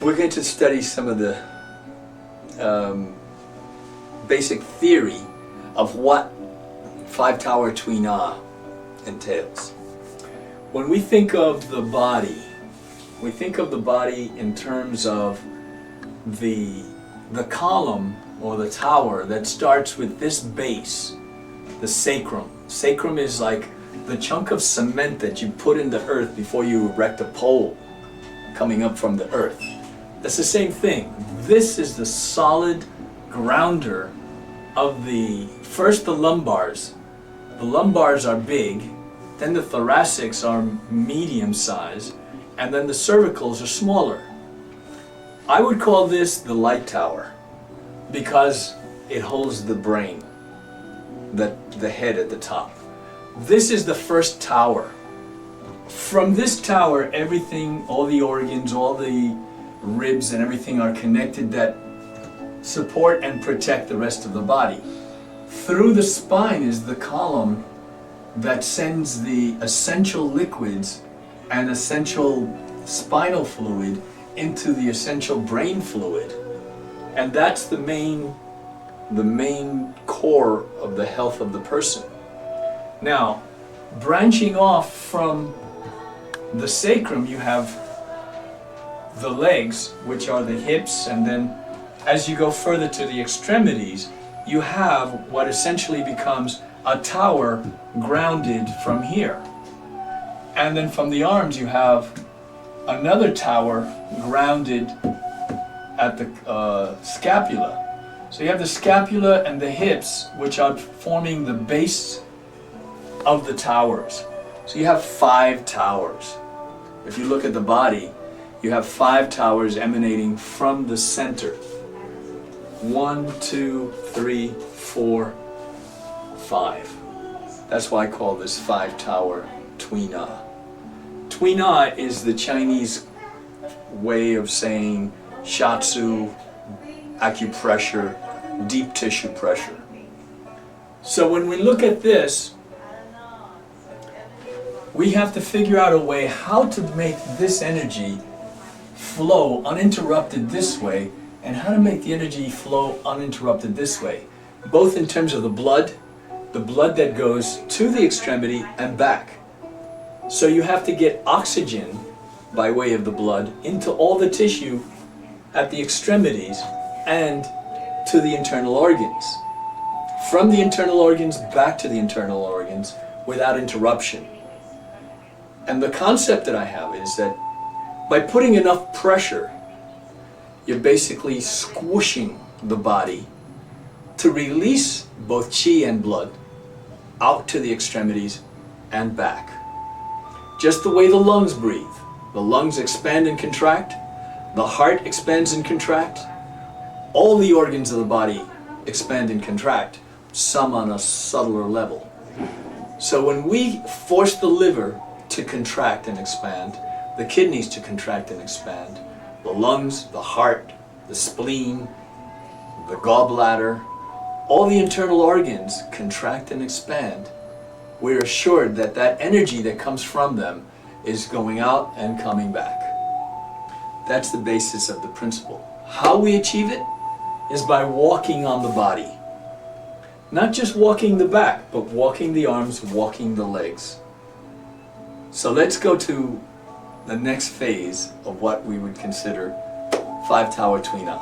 We're going to study some of the basic theory of what Five Tower Tui Na entails. When we think of the body, we think of the body in terms of the column or the tower that starts with this base, the sacrum. Sacrum is like the chunk of cement that you put in the earth before you erect a pole coming up from the earth. That's the same thing. This is the solid grounder of first the lumbars. The lumbars are big, then the thoracics are medium size, and then the cervicals are smaller. I would call this the light tower because it holds the brain, the head at the top. This is the first tower. From this tower, everything, all the organs, all the ribs and everything are connected that support and protect the rest of the body. Through the spine is the column that sends the essential liquids and essential spinal fluid into the essential brain fluid. And that's the main core of the health of the person. Now, branching off from the sacrum, you have the legs, which are the hips, and then as you go further to the extremities, you have what essentially becomes a tower grounded from here. And then from the arms you have another tower grounded at the scapula. So you have the scapula and the hips, which are forming the base of the towers. So you have 5 towers. If you look at the body, you have 5 towers emanating from the center. 1, 2, 3, 4, 5. That's why I call this 5 Tower Tui Na. Tui Na is the Chinese way of saying shiatsu, acupressure, deep tissue pressure. So when we look at this, we have to figure out a way how to make this energy flow uninterrupted this way, and how to make the energy flow uninterrupted this way, both in terms of the blood that goes to the extremity and back. So you have to get oxygen by way of the blood into all the tissue at the extremities and to the internal organs. From the internal organs back to the internal organs without interruption. And the concept that I have is that by putting enough pressure, you're basically squishing the body to release both chi and blood out to the extremities and back. Just the way the lungs breathe. The lungs expand and contract, the heart expands and contracts, all the organs of the body expand and contract, some on a subtler level. So when we force the liver to contract and expand, the kidneys to contract and expand, the lungs, the heart, the spleen, the gallbladder, all the internal organs contract and expand, we're assured that that energy that comes from them is going out and coming back. That's the basis of the principle. How we achieve it is by walking on the body. Not just walking the back, but walking the arms, walking the legs. So let's go to the next phase of what we would consider Five Tower Tui Na.